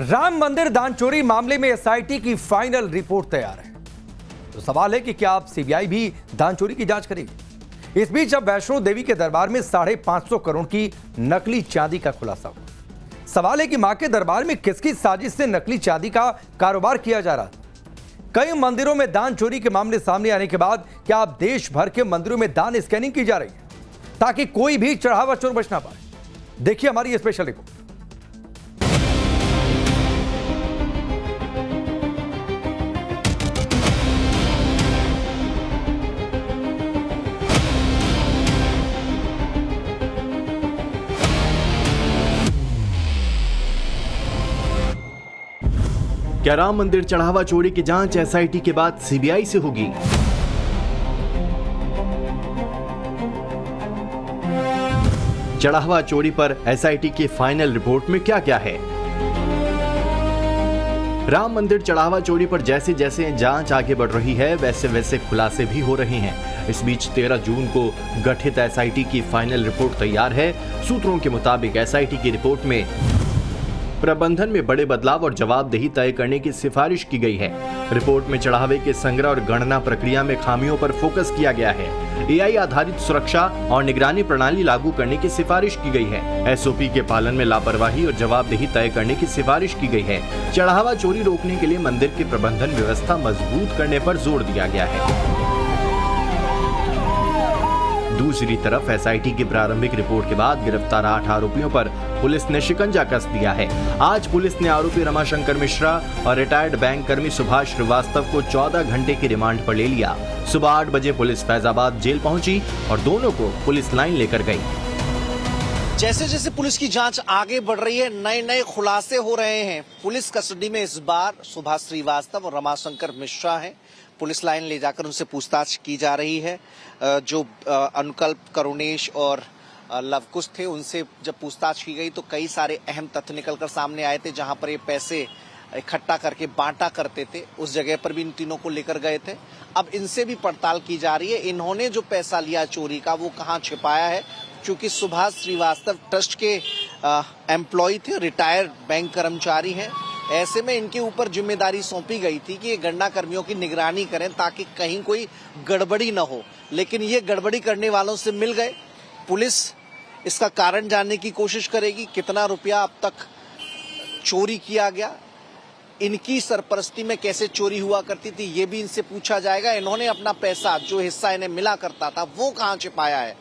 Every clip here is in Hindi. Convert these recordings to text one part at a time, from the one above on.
राम मंदिर दान चोरी मामले में एसआईटी की फाइनल रिपोर्ट तैयार है। तो सवाल है कि क्या अब सीबीआई भी दान चोरी की जांच करेगी। इस बीच अब वैष्णो देवी के दरबार में 550 करोड़ की नकली चांदी का खुलासा हुआ। सवाल है कि मां के दरबार में किसकी साजिश से नकली चांदी का कारोबार किया जा रहा था। कई मंदिरों में दान चोरी के मामले सामने आने के बाद क्या अब देश भर के मंदिरों में दान स्कैनिंग की जा रही है ताकि कोई भी चढ़ावा चोर बच ना पाए। देखिए हमारी ये स्पेशल रिपोर्ट। क्या राम मंदिर चढ़ावा चोरी की जांच एसआईटी के बाद सीबीआई से होगी? चढ़ावा चोरी पर एसआईटी की फाइनल रिपोर्ट में क्या क्या है? राम मंदिर चढ़ावा चोरी पर जैसे जैसे जांच आगे बढ़ रही है वैसे वैसे खुलासे भी हो रहे हैं। इस बीच 13 जून को गठित एसआईटी की फाइनल रिपोर्ट तैयार है। सूत्रों के मुताबिक एसआईटी की रिपोर्ट में प्रबंधन में बड़े बदलाव और जवाबदेही तय करने की सिफारिश की गई है। रिपोर्ट में चढ़ावे के संग्रह और गणना प्रक्रिया में खामियों पर फोकस किया गया है। एआई आधारित सुरक्षा और निगरानी प्रणाली लागू करने की सिफारिश की गई है। एसओपी के पालन में लापरवाही और जवाबदेही तय करने की सिफारिश की गई है। चढ़ावा चोरी रोकने के लिए मंदिर की प्रबंधन व्यवस्था मजबूत करने पर जोर दिया गया है। दूसरी तरफ एसआईटी की प्रारंभिक रिपोर्ट के बाद गिरफ्तार 8 आरोपियों पर पुलिस ने शिकंजा कस दिया है। आज पुलिस ने आरोपी रमाशंकर मिश्रा और रिटायर्ड बैंक कर्मी सुभाष श्रीवास्तव को 14 घंटे की रिमांड पर ले लिया। सुबह 8 बजे पुलिस फैजाबाद जेल पहुंची और दोनों को पुलिस लाइन लेकर गई। जैसे जैसे पुलिस की जांच आगे बढ़ रही है नए नए खुलासे हो रहे हैं। पुलिस कस्टडी में इस बार सुभाष श्रीवास्तव और रमाशंकर मिश्रा हैं। पुलिस लाइन ले जाकर उनसे पूछताछ की जा रही है। जो अनुकल्प, करुणेश और लवकुश थे उनसे जब पूछताछ की गई तो कई सारे अहम तथ्य निकलकर सामने आए थे। जहां पर ये पैसे इकट्ठा करके बांटा करते थे उस जगह पर भी इन तीनों को लेकर गए थे। अब इनसे भी पड़ताल की जा रही है। इन्होंने जो पैसा लिया चोरी का वो कहां छिपाया है। क्योंकि सुभाष श्रीवास्तव ट्रस्ट के एम्प्लॉय थे, रिटायर्ड बैंक कर्मचारी हैं। ऐसे में इनके ऊपर जिम्मेदारी सौंपी गई थी कि ये गणना कर्मियों की निगरानी करें ताकि कहीं कोई गड़बड़ी न हो। लेकिन ये गड़बड़ी करने वालों से मिल गए। पुलिस इसका कारण जानने की कोशिश करेगी। कितना रुपया अब तक चोरी किया गया, इनकी सरपरस्ती में कैसे चोरी हुआ करती थी, ये भी इनसे पूछा जाएगा। इन्होंने अपना पैसा जो हिस्सा इन्हें मिला करता था वो कहां छिपाया है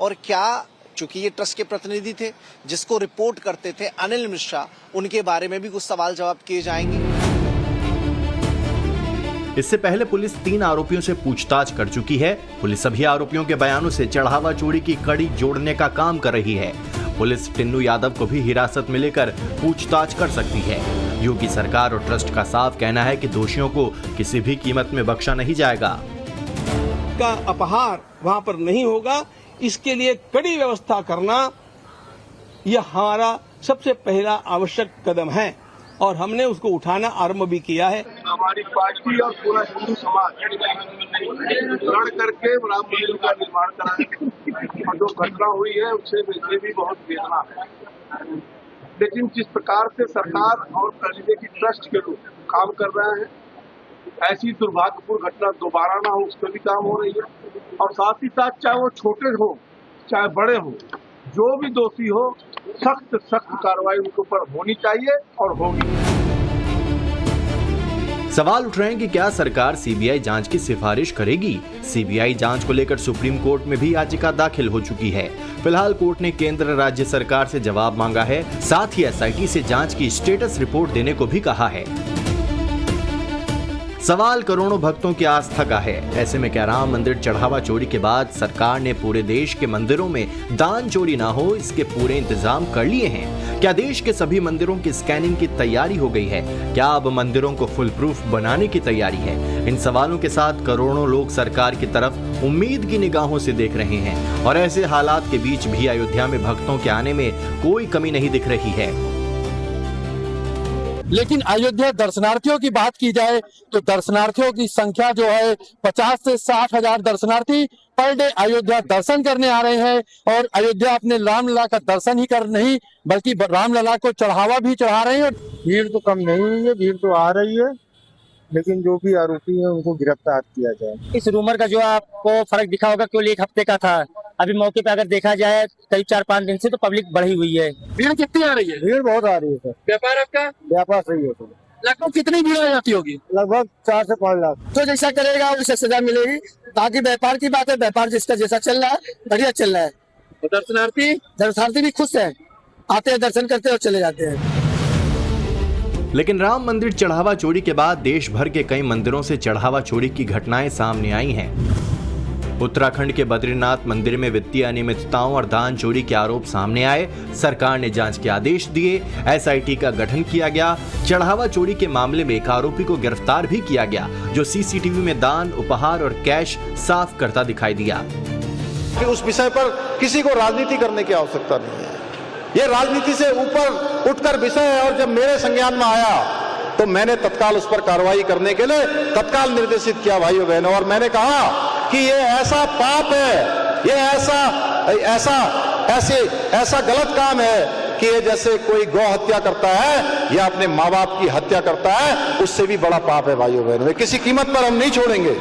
और क्या, चूंकि ये ट्रस्ट के प्रतिनिधि थे जिसको रिपोर्ट करते थे अनिल मिश्रा, उनके बारे में भी कुछ सवाल जवाब किए जाएंगे। इससे पहले पुलिस 3 आरोपियों से पूछताछ कर चुकी है। पुलिस सभी आरोपियों के बयानों से चढ़ावा चोरी की कड़ी जोड़ने का काम कर रही है। पुलिस टिन्नू यादव को भी हिरासत में लेकर पूछताछ कर सकती है। योगी सरकार और ट्रस्ट का साफ कहना है कि दोषियों को किसी भी कीमत में बख्शा नहीं जाएगा। का अपहार वहां पर नहीं होगा, इसके लिए कड़ी व्यवस्था करना यह हमारा सबसे पहला आवश्यक कदम है और हमने उसको उठाना आरंभ भी किया है। हमारी पार्टी और पूरा हिंदू समाज लड़ करके राम मंदिर का निर्माण कराएंगे और जो घटना हुई है उससे मुझे भी बहुत वेदना है। लेकिन जिस प्रकार से सरकार और कॉलेज की ट्रस्ट के लोग काम कर रहे हैं, ऐसी दुर्भाग्यपूर्ण घटना दोबारा ना हो उसके भी काम हो रही है। और साथ ही साथ चाहे वो छोटे हो चाहे बड़े हो, जो भी दोषी हो सख्त कार्रवाई उनके ऊपर होनी चाहिए और होगी। सवाल उठ रहे हैं कि क्या सरकार सीबीआई जांच की सिफारिश करेगी। सीबीआई जांच को लेकर सुप्रीम कोर्ट में भी याचिका दाखिल हो चुकी है। फिलहाल कोर्ट ने केंद्र राज्य सरकार से जवाब मांगा है। साथ ही एसआईटी से जांच की स्टेटस रिपोर्ट देने को भी कहा है। सवाल करोड़ों भक्तों की आस्था का है। ऐसे में क्या राम मंदिर चढ़ावा चोरी के बाद सरकार ने पूरे देश के मंदिरों में दान चोरी ना हो इसके पूरे इंतजाम कर लिए हैं? क्या देश के सभी मंदिरों की स्कैनिंग की तैयारी हो गई है? क्या अब मंदिरों को फुल प्रूफ बनाने की तैयारी है? इन सवालों के साथ करोड़ों लोग सरकार की तरफ उम्मीद की निगाहों से देख रहे हैं और ऐसे हालात के बीच भी अयोध्या में भक्तों के आने में कोई कमी नहीं दिख रही है। लेकिन अयोध्या दर्शनार्थियों की बात की जाए तो दर्शनार्थियों की संख्या जो है 50 से 60 हजार दर्शनार्थी पर डे अयोध्या दर्शन करने आ रहे हैं और अयोध्या अपने रामलला का दर्शन ही कर नहीं बल्कि रामलला को चढ़ावा भी चढ़ा रहे हैं। भीड़ तो कम नहीं हुई है, भीड़ तो आ रही है, लेकिन जो भी आरोपी है उनको गिरफ्तार किया जाए। इस रूमर का जो आपको फर्क दिखा होगा केवल एक हफ्ते का था, अभी मौके पे अगर देखा जाए करीब 4-5 दिन से तो पब्लिक बढ़ी हुई है। भीड़ कितनी आ रही है? भीड़ बहुत आ रही है सर। व्यापार आपका व्यापार सही है सर। लगभग कितनी भीड़ आ जाती होगी? लगभग 4 से 5 लाख। तो जैसा करेगा उसे सजा मिलेगी। बाकी व्यापार की बात है, व्यापार जिसका जैसा चल रहा है बढ़िया चल रहा है। तो दर्शनार्थी भी खुश है, आते हैं दर्शन करते हैं और चले जाते हैं। लेकिन राम मंदिर चढ़ावा चोरी के बाद देश भर के कई मंदिरों से चढ़ावा चोरी की घटनाएं सामने आई हैं। उत्तराखंड के बद्रीनाथ मंदिर में वित्तीय अनियमितताओं और दान चोरी के आरोप सामने आए। सरकार ने जांच के आदेश दिए, एसआईटी का गठन किया गया। चढ़ावा चोरी के मामले में एक आरोपी को गिरफ्तार भी किया गया, जो सीसीटीवी में दान, उपहार और कैश साफ करता दिखाई दिया। उस विषय पर किसी को राजनीति करने की आवश्यकता नहीं है। ये राजनीति से ऊपर उठकर विषय है, और जब मेरे संज्ञान में आया तो मैंने तत्काल उस पर कार्रवाई करने के लिए तत्काल निर्देशित किया भाइयों बहनों, और मैंने कहा कि ये ऐसा पाप है, ये ऐसा गलत काम है कि ये जैसे कोई गौ हत्या करता है या अपने माँ बाप की हत्या करता है, उससे भी बड़ा पाप है भाइयों बहनों। किसी कीमत पर हम नहीं छोड़ेंगे।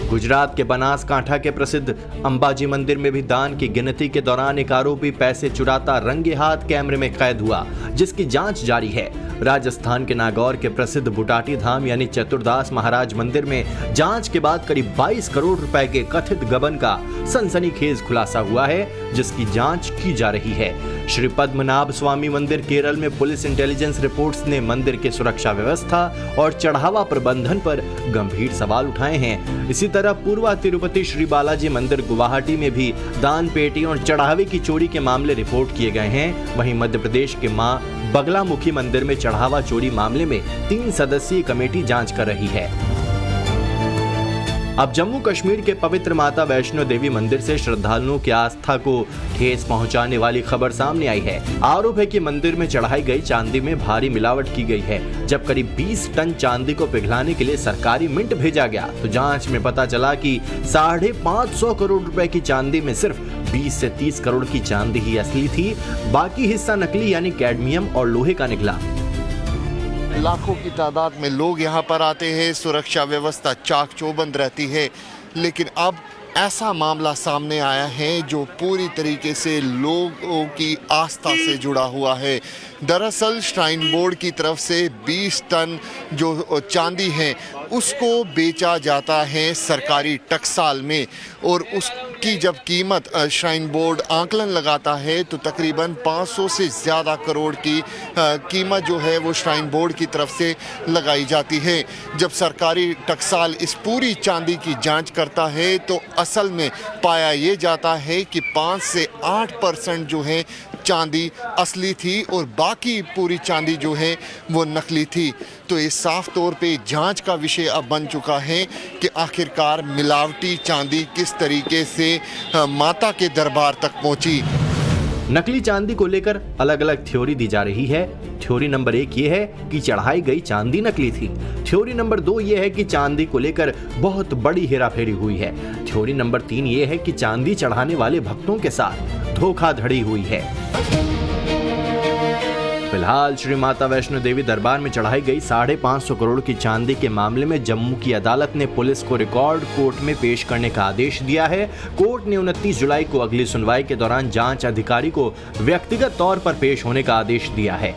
गुजरात के बनासकांठा के प्रसिद्ध अंबाजी मंदिर में भी दान की गिनती के दौरान एक आरोपी पैसे चुराता रंगे हाथ कैमरे में कैद हुआ, जिसकी जांच जारी है। राजस्थान के नागौर के प्रसिद्ध बुटाटी धाम यानी चतुरदास महाराज मंदिर में जांच के बाद करीब 22 करोड़ रुपए के कथित गबन का सनसनीखेज खुलासा हुआ है, जिसकी जांच की जा रही है। श्री पद्मनाभ स्वामी मंदिर केरल में पुलिस इंटेलिजेंस रिपोर्ट्स ने मंदिर के सुरक्षा व्यवस्था और चढ़ावा प्रबंधन पर गंभीर सवाल उठाए हैं। इसी तरह पूर्वा तिरुपति श्री बालाजी मंदिर गुवाहाटी में भी दान पेटी और चढ़ावे की चोरी के मामले रिपोर्ट किए गए हैं। वहीं मध्य प्रदेश के मां बगलामुखी मंदिर में चढ़ावा चोरी मामले में 3 सदस्यीय कमेटी जांच कर रही है। अब जम्मू कश्मीर के पवित्र माता वैष्णो देवी मंदिर से श्रद्धालुओं की आस्था को ठेस पहुंचाने वाली खबर सामने आई है। आरोप है कि मंदिर में चढ़ाई गई चांदी में भारी मिलावट की गई है। जब करीब 20 टन चांदी को पिघलाने के लिए सरकारी मिंट भेजा गया तो जांच में पता चला कि 550 करोड़ रुपए की चांदी में सिर्फ 20 से 30 करोड़ की चांदी ही असली थी, बाकी हिस्सा नकली यानी कैडमियम और लोहे का निकला। लाखों की तादाद में लोग यहाँ पर आते हैं, सुरक्षा व्यवस्था चाक चौबंद रहती है, लेकिन अब ऐसा मामला सामने आया है जो पूरी तरीके से लोगों की आस्था से जुड़ा हुआ है। दरअसल श्राइन बोर्ड की तरफ से 20 टन जो चांदी है उसको बेचा जाता है सरकारी टकसाल में, और उसकी जब कीमत श्राइन बोर्ड आंकलन लगाता है तो तकरीबन 500 से ज़्यादा करोड़ की कीमत जो है वो श्राइन बोर्ड की तरफ से लगाई जाती है। जब सरकारी टकसाल इस पूरी चांदी की जांच करता है तो असल में पाया ये जाता है कि 5 से 8% जो है चांदी असली थी और बाकी पूरी चांदी जो है वो नकली थी। तो ये साफ तौर पे जांच का विषय अब बन चुका है कि आखिरकार मिलावटी चांदी किस तरीके से माता के दरबार तक पहुंची। नकली चांदी को लेकर अलग अलग थ्योरी दी जा रही है। थ्योरी नंबर 1 ये है कि चढ़ाई गई चांदी नकली थी। थ्योरी नंबर 2 ये है कि चांदी को लेकर बहुत बड़ी हेराफेरी हुई है। थ्योरी नंबर 3 ये है कि चांदी चढ़ाने वाले भक्तों के साथ धोखाधड़ी हुई है। फिलहाल श्री माता वैष्णो देवी दरबार में चढ़ाई गई 550 करोड़ की चांदी के मामले में जम्मू की अदालत ने पुलिस को रिकॉर्ड कोर्ट में पेश करने का आदेश दिया है। कोर्ट ने 29 जुलाई को अगली सुनवाई के दौरान जांच अधिकारी को व्यक्तिगत तौर पर पेश होने का आदेश दिया है।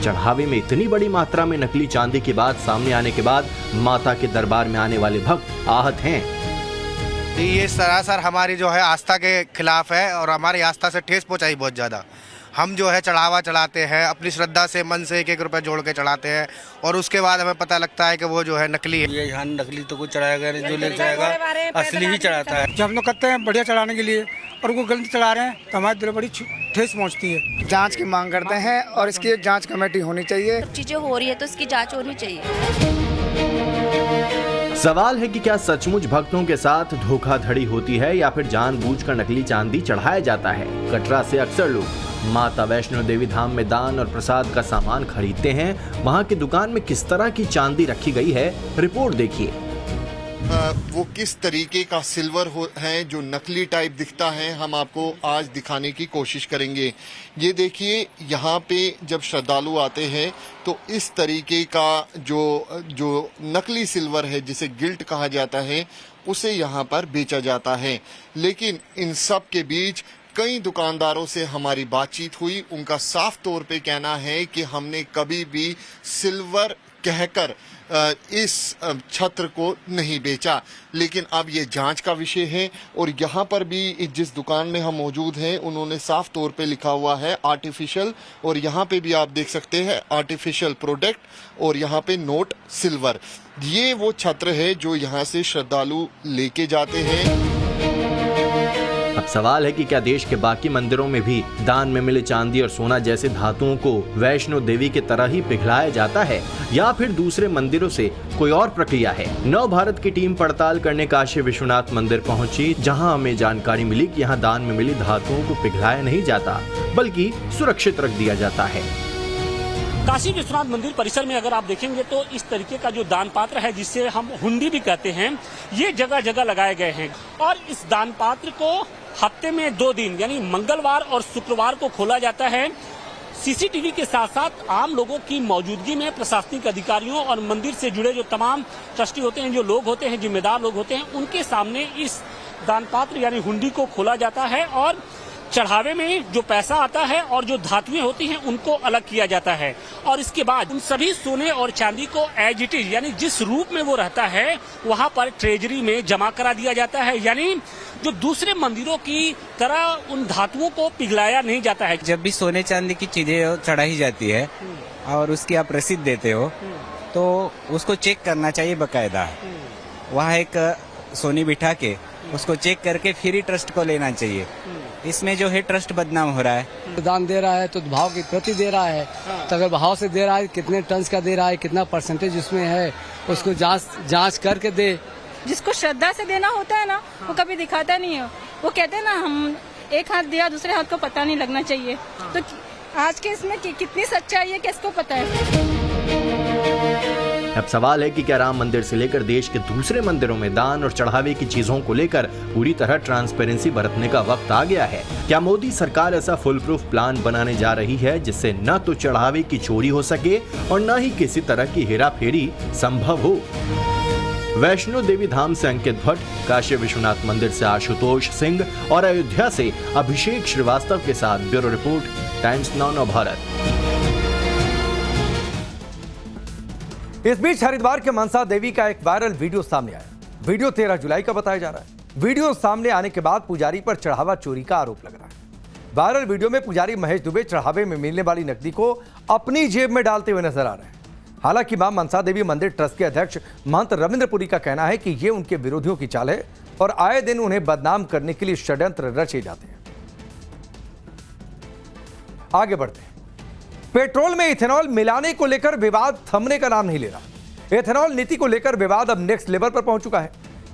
चढ़ावे में इतनी बड़ी मात्रा में नकली चांदी की बात सामने आने के बाद माता के दरबार में आने वाले भक्त आहत हैं। ये सरासर हमारी जो है आस्था के खिलाफ है और हमारी आस्था से ठेस पहुंचाई बहुत ज़्यादा। हम जो है चढ़ावा चढ़ाते हैं, अपनी श्रद्धा से मन से 1-1 रुपये जोड़ के चढ़ाते हैं और उसके बाद हमें पता लगता है कि वो जो है नकली है। ये यहाँ नकली तो कुछ चढ़ाया गया नहीं, जो ले जाएगा असली ही चढ़ाता है। जब हम लोग करते हैं बढ़िया चढ़ाने के लिए और वो गलत चढ़ा रहे हैं तो हमारे दिल बड़ी ठेस पहुँचती है। जांच की मांग करते हैं और इसकी जांच कमेटी होनी चाहिए। चीजें हो रही है तो इसकी जांच होनी चाहिए। सवाल है कि क्या सचमुच भक्तों के साथ धोखाधड़ी होती है या फिर जानबूझकर नकली चांदी चढ़ाया जाता है। कटरा से अक्सर लोग माता वैष्णो देवी धाम में दान और प्रसाद का सामान खरीदते हैं। वहां की दुकान में किस तरह की चांदी रखी गई है, रिपोर्ट देखिए। वो किस तरीके का सिल्वर है जो नकली टाइप दिखता है, हम आपको आज दिखाने की कोशिश करेंगे। ये देखिए, यहाँ पे जब श्रद्धालु आते हैं तो इस तरीके का जो नकली सिल्वर है, जिसे गिल्ट कहा जाता है, उसे यहाँ पर बेचा जाता है। लेकिन इन सब के बीच कई दुकानदारों से हमारी बातचीत हुई। उनका साफ तौर पे कहना है कि हमने कभी भी सिल्वर कहकर इस छत्र को नहीं बेचा। लेकिन अब ये जांच का विषय है। और यहाँ पर भी जिस दुकान में हम मौजूद हैं, उन्होंने साफ तौर पे लिखा हुआ है आर्टिफिशियल, और यहाँ पे भी आप देख सकते हैं आर्टिफिशियल प्रोडक्ट, और यहाँ पे नोट सिल्वर। ये वो छत्र है जो यहाँ से श्रद्धालु लेके जाते हैं। अब सवाल है कि क्या देश के बाकी मंदिरों में भी दान में मिले चांदी और सोना जैसे धातुओं को वैष्णो देवी की तरह ही पिघलाया जाता है, या फिर दूसरे मंदिरों से कोई और प्रक्रिया है। नव भारत की टीम पड़ताल करने काशी विश्वनाथ मंदिर पहुंची, जहां हमें जानकारी मिली कि यहां दान में मिली धातुओं को पिघलाया नहीं जाता, बल्कि सुरक्षित रख दिया जाता है। काशी विश्वनाथ मंदिर परिसर में अगर आप देखेंगे तो इस तरीके का जो दान पात्र है, जिसे हम हुंडी भी कहते हैं, ये जगह जगह लगाए गए हैं। और इस दान पात्र को हफ्ते में 2 दिन यानी मंगलवार और शुक्रवार को खोला जाता है। सीसीटीवी के साथ साथ आम लोगों की मौजूदगी में प्रशासनिक अधिकारियों और मंदिर से जुड़े जो तमाम ट्रस्टी होते हैं, जो लोग होते हैं, जिम्मेदार लोग होते हैं, उनके सामने इस दान पात्र यानी हुंडी को खोला जाता है और चढ़ावे में जो पैसा आता है और जो धातुएं होती हैं उनको अलग किया जाता है। और इसके बाद उन सभी सोने और चांदी को एज इट इज यानी जिस रूप में वो रहता है वहां पर ट्रेजरी में जमा करा दिया जाता है। यानी जो दूसरे मंदिरों की तरह उन धातुओं को पिघलाया नहीं जाता है। जब भी सोने चांदी की चीजें चढ़ाई जाती है और उसकी आप रसीद देते हो तो उसको चेक करना चाहिए बकायदा। वहाँ एक सोनी बिठा के उसको चेक करके फिर ही ट्रस्ट को लेना चाहिए। इसमें जो है ट्रस्ट बदनाम हो रहा है। दान दे रहा है तो भाव के प्रति दे रहा है, तो अगर भाव से दे रहा है कितने टन का दे रहा है, कितना परसेंटेज उसमें है, उसको जांच करके दे। जिसको श्रद्धा से देना होता है ना, वो कभी दिखाता नहीं है। वो कहते हैं ना, हम एक हाथ दिया दूसरे हाथ को पता नहीं लगना चाहिए। तो आज के इसमें कितनी सच्चाई है किसको पता है। अब सवाल है कि क्या राम मंदिर से लेकर देश के दूसरे मंदिरों में दान और चढ़ावे की चीजों को लेकर पूरी तरह ट्रांसपेरेंसी बरतने का वक्त आ गया है? क्या मोदी सरकार ऐसा फुल प्रूफ प्लान बनाने जा रही है जिससे न तो चढ़ावे की चोरी हो सके और न ही किसी तरह की हेराफेरी संभव हो? वैष्णो देवी धाम से अंकित भट्ट, काशी विश्वनाथ मंदिर से आशुतोष सिंह और अयोध्या से अभिषेक श्रीवास्तव के साथ ब्यूरो रिपोर्ट, टाइम्स नाउ नव भारत। इस बीच हरिद्वार के मनसा देवी का एक वायरल वीडियो सामने आया। वीडियो 13 जुलाई का बताया जा रहा है। वीडियो सामने आने के बाद पुजारी पर चढ़ावा चोरी का आरोप लग रहा है। वायरल वीडियो में पुजारी महेश दुबे चढ़ावे में मिलने वाली नकदी को अपनी जेब में डालते हुए नजर आ रहे हैं। हालांकि मां मनसा देवी मंदिर ट्रस्ट के अध्यक्ष महंत रविंद्रपुरी का कहना है कि ये उनके विरोधियों की चाल है और आए दिन उन्हें बदनाम करने के लिए षड्यंत्र रचे जाते हैं। आगे बढ़ते हैं। पेट्रोल में इथेनॉल मिलाने को लेकर विवाद थमने का नाम नहीं ले रहा। इथेनॉल नीति को लेकर विवाद अब नेक्स्ट लेवल पर पहुंच चुका है।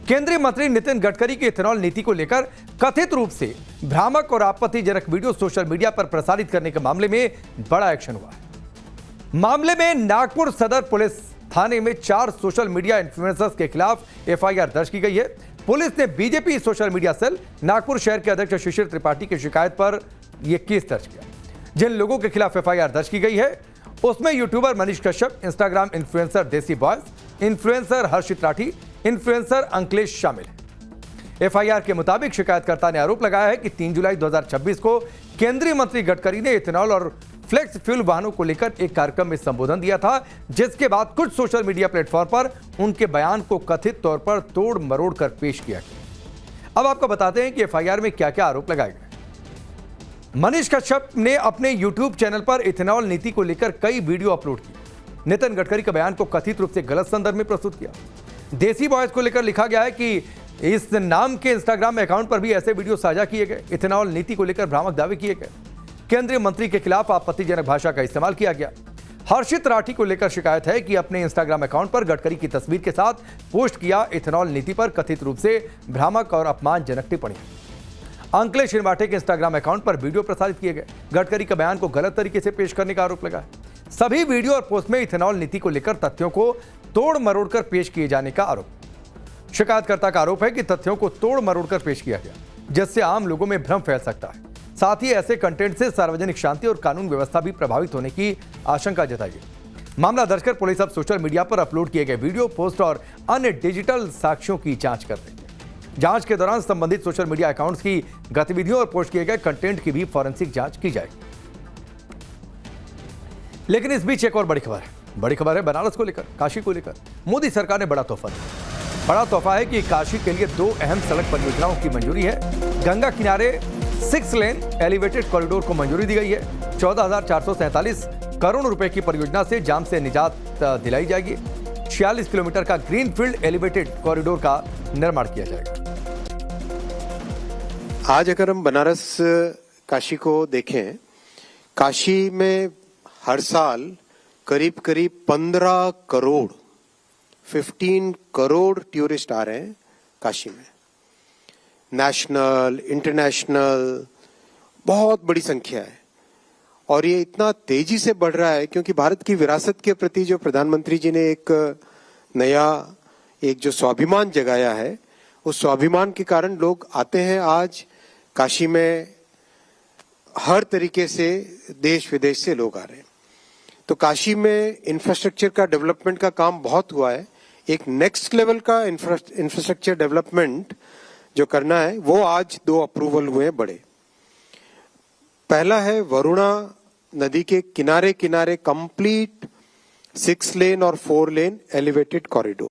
केंद्रीय मंत्री नितिन गडकरी की इथेनॉल नीति को लेकर कथित रूप से भ्रामक और आपत्तिजनक वीडियो सोशल मीडिया पर प्रसारित करने के मामले में बड़ा एक्शन हुआ है। मामले में नागपुर सदर पुलिस थाने में 4 सोशल मीडिया इन्फ्लुएंसर्स के खिलाफ FIR दर्ज की गई है। पुलिस ने BJP social media cell Nagpur शहर के अध्यक्ष शिशिर त्रिपाठी की शिकायत पर यह केस दर्ज किया। जिन लोगों के खिलाफ FIR दर्ज की गई है उसमें YouTuber Manish Kashyap, Instagram influencer देसी बॉयज, इन्फ्लुएंसर हर्षित राठी, इन्फ्लुएंसर अंकलेश शामिल है। FIR के मुताबिक शिकायतकर्ता ने आरोप लगाया है कि 3 जुलाई 2026 को केंद्रीय मंत्री गडकरी ने इथेनॉल और फ्लेक्स फ्यूल वाहनों को लेकर एक कार्यक्रम में संबोधन दिया था, जिसके बाद कुछ सोशल मीडिया प्लेटफॉर्म पर उनके बयान को कथित तौर पर तोड़ मरोड़ कर पेश किया गया। अब आपको बताते हैं कि FIR में क्या क्या आरोप लगाए गए। मनीष कश्यप ने अपने YouTube चैनल पर इथेनॉल नीति को लेकर कई वीडियो अपलोड की। नितिन गडकरी के बयान को कथित रूप से गलत संदर्भ में प्रस्तुत किया। देसी बॉयज को लेकर लिखा गया है कि इस नाम के इंस्टाग्राम अकाउंट पर भी ऐसे वीडियो साझा किए गए। इथेनॉल नीति को लेकर भ्रामक दावे किए गए। केंद्रीय मंत्री के खिलाफ आपत्तिजनक भाषा का इस्तेमाल किया गया। हर्षित राठी को लेकर शिकायत है कि अपने इंस्टाग्राम अकाउंट पर गडकरी की तस्वीर के साथ पोस्ट किया इथेनॉल नीति पर कथित रूप से भ्रामक और अपमानजनक टिप्पणी। अंकलेश शिरवाटे के इंस्टाग्राम अकाउंट पर वीडियो प्रसारित किए गए। गडकरी के बयान को गलत तरीके से पेश करने का आरोप लगा है। सभी वीडियो और पोस्ट में इथेनॉल नीति को लेकर तथ्यों को तोड़ मरोड़ कर पेश किए जाने का आरोप। शिकायतकर्ता का आरोप है कि तथ्यों को तोड़ मरोड़कर पेश किया गया, जिससे आम लोगों में भ्रम फैल सकता है। साथ ही ऐसे कंटेंट से सार्वजनिक शांति और कानून व्यवस्था भी प्रभावित होने की आशंका जताई गई। मामला दर्ज कर पुलिस अब सोशल मीडिया पर अपलोड किए गए वीडियो, पोस्ट और अन्य डिजिटल साक्ष्यों की जांच कर रही है। जांच के दौरान संबंधित सोशल मीडिया अकाउंट्स की गतिविधियों और पोस्ट किए गए कंटेंट की भी फॉरेंसिक जांच की जाएगी। लेकिन इस बीच एक और बड़ी खबर है बनारस को लेकर, काशी को लेकर। मोदी सरकार ने बड़ा तोहफा दिया। बड़ा तोहफा है कि काशी के लिए 2 अहम सड़क परियोजनाओं की मंजूरी है। गंगा किनारे 6 लेन एलिवेटेड कॉरिडोर को मंजूरी दी गई है। 14,447 करोड़ रुपए की परियोजना से जाम से निजात दिलाई जाएगी। 46 किलोमीटर का ग्रीनफील्ड एलिवेटेड कॉरिडोर का निर्माण किया जाएगा। आज अगर हम बनारस काशी को देखें, काशी में हर साल करीब 15 करोड़ टूरिस्ट आ रहे हैं काशी में। नेशनल, इंटरनेशनल, बहुत बड़ी संख्या है। और ये इतना तेजी से बढ़ रहा है क्योंकि भारत की विरासत के प्रति जो प्रधानमंत्री जी ने एक नया जो स्वाभिमान जगाया है, उस स्वाभिमान के कारण लोग आते हैं। आज काशी में हर तरीके से देश विदेश से लोग आ रहे हैं। तो काशी में इंफ्रास्ट्रक्चर का डेवलपमेंट का काम बहुत हुआ है। एक नेक्स्ट लेवल का इंफ्रास्ट्रक्चर डेवलपमेंट जो करना है, वो आज 2 अप्रूवल हुए बड़े। पहला है वरुणा नदी के किनारे किनारे कंप्लीट 6 लेन और 4 लेन एलिवेटेड कॉरिडोर।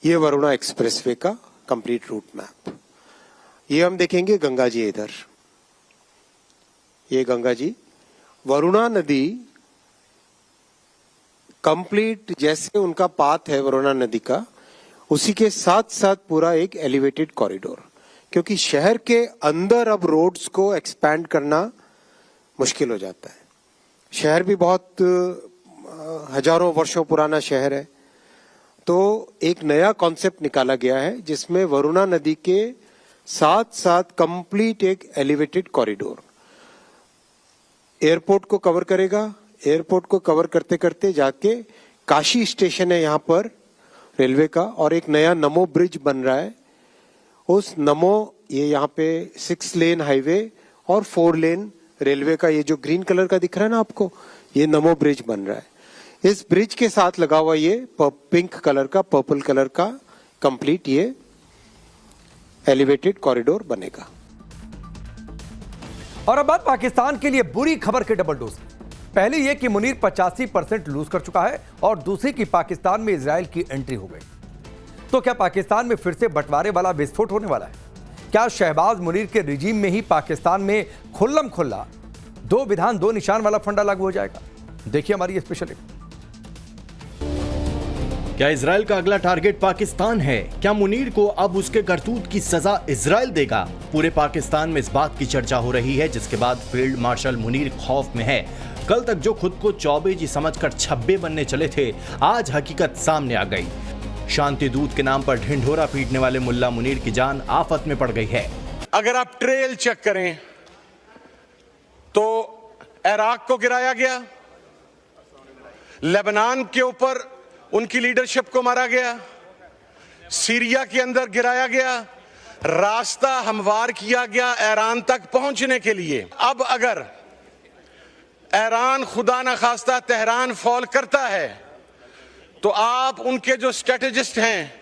ये वरुणा एक्सप्रेसवे का कंप्लीट रूट मैप। ये हम देखेंगे गंगा जी इधर, ये गंगा जी, वरुणा नदी कंप्लीट जैसे उनका पाथ है वरुणा नदी का, उसी के साथ साथ पूरा एक एलिवेटेड कॉरिडोर। क्योंकि शहर के अंदर अब रोड्स को एक्सपैंड करना मुश्किल हो जाता है। शहर भी बहुत हजारों वर्षों पुराना शहर है। तो एक नया कॉन्सेप्ट निकाला गया है जिसमें वरुणा नदी के साथ साथ कंप्लीट एक एलिवेटेड कॉरिडोर एयरपोर्ट को कवर करेगा। एयरपोर्ट को कवर करते करते जाके काशी स्टेशन है यहाँ पर रेलवे का, और एक नया नमो ब्रिज बन रहा है। उस नमो, ये यहाँ पे 6 लेन हाईवे और 4 लेन रेलवे का, ये जो ग्रीन कलर का दिख रहा है ना आपको, ये नमो ब्रिज बन रहा है। इस ब्रिज के साथ लगा हुआ ये पिंक कलर का, पर्पल कलर का कंप्लीट ये एलिवेटेड कॉरिडोर बनेगा। और अब बात पाकिस्तान के लिए बुरी खबर के डबल डोज। पहली ये कि मुनीर 85% लूज कर चुका है, और दूसरी कि पाकिस्तान में इजराइल की एंट्री हो गई। तो क्या पाकिस्तान में फिर से बंटवारे वाला विस्फोट होने वाला है? क्या शहबाज मुनीर के रिजीम में ही पाकिस्तान में खुल्लम खुल्ला 2 विधान 2 निशान वाला फंडा लागू हो जाएगा? देखिए हमारी स्पेशल रिपोर्ट। क्या इजराइल का अगला टारगेट पाकिस्तान है? क्या मुनीर को अब उसके करतूत की सजा इजराइल देगा? पूरे पाकिस्तान में इस बात की चर्चा हो रही है, जिसके बाद फील्ड मार्शल मुनीर खौफ में है। कल तक जो खुद को चौबेजी समझकर छब्बे बनने चले थे, आज हकीकत सामने आ गई। शांति दूत के नाम पर ढिंढोरा पीटने वाले मुल्ला मुनीर की जान आफत में पड़ गई है। अगर आप ट्रेल चेक करें तो इराक को गिराया गया, लेबनान के ऊपर उनकी लीडरशिप को मारा गया, सीरिया के अंदर गिराया गया, रास्ता हमवार किया गया ईरान तक पहुंचने के लिए। अब अगर ईरान खुदा न खास्ता तेहरान फॉल करता है तो आप उनके जो स्ट्रेटेजिस्ट हैं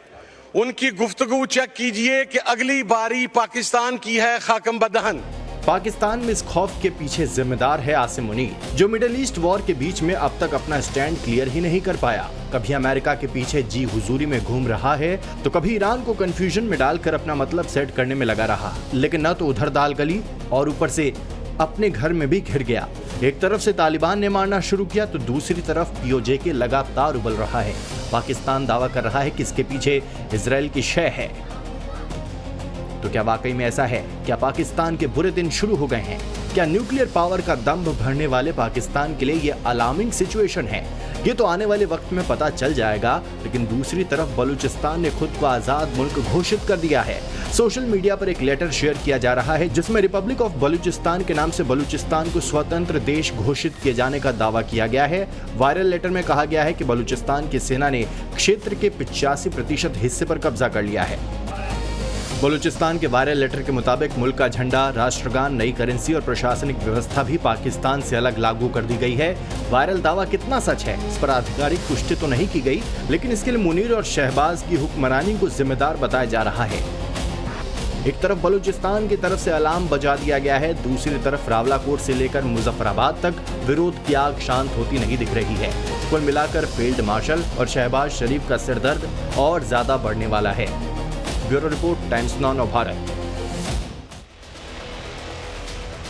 उनकी गुफ्तगू चेक कीजिए कि अगली बारी पाकिस्तान की है खाकम बदहन। पाकिस्तान में इस खौफ के पीछे जिम्मेदार है आसिम मुनीर, जो मिडिल ईस्ट वॉर के बीच में अब तक अपना स्टैंड क्लियर ही नहीं कर पाया। कभी अमेरिका के पीछे जी हुजूरी में घूम रहा है, तो कभी ईरान को कंफ्यूजन में डालकर अपना मतलब सेट करने में लगा रहा। लेकिन न तो उधर दाल गली और ऊपर से अपने घर में भी घिर गया। एक तरफ से तालिबान ने मारना शुरू किया तो दूसरी तरफ पीओजे के लगातार उबल रहा है। पाकिस्तान दावा कर रहा है कि इसके पीछे इजराइल की शय है। तो क्या वाकई में ऐसा है? क्या पाकिस्तान के बुरे दिन शुरू हो गए हैं? क्या न्यूक्लियर पावर का दंभ भरने वाले पाकिस्तान के लिए ये अलार्मिंग सिचुएशन है? ये तो आने वाले वक्त में पता चल जाएगा। लेकिन दूसरी तरफ बलूचिस्तान ने खुद को आजाद मुल्क घोषित कर दिया है। सोशल मीडिया पर एक लेटर शेयर किया जा रहा है जिसमें रिपब्लिक ऑफ बलूचिस्तान के नाम से बलूचिस्तान को स्वतंत्र देश घोषित किए जाने का दावा किया गया है। वायरल लेटर में कहा गया है कि बलूचिस्तान की सेना ने क्षेत्र के 85% हिस्से पर कब्जा कर लिया है। बलूचिस्तान के वायरल लेटर के मुताबिक मुल्क का झंडा, राष्ट्रगान, नई करेंसी और प्रशासनिक व्यवस्था भी पाकिस्तान से अलग लागू कर दी गई है। वायरल दावा कितना सच है इस पर आधिकारिक पुष्टि तो नहीं की गई, लेकिन इसके लिए मुनीर और शहबाज की हुक्मरानी को जिम्मेदार बताया जा रहा है। एक तरफ बलूचिस्तान की तरफ से अलार्म बजा दिया गया है, दूसरी तरफ रावलाकोट से लेकर मुजफ्फराबाद तक विरोध की आग शांत होती नहीं दिख रही है। कुल मिलाकर फील्ड मार्शल और शहबाज शरीफ का सिरदर्द और ज्यादा बढ़ने वाला है। Bureau report, times now Bharat.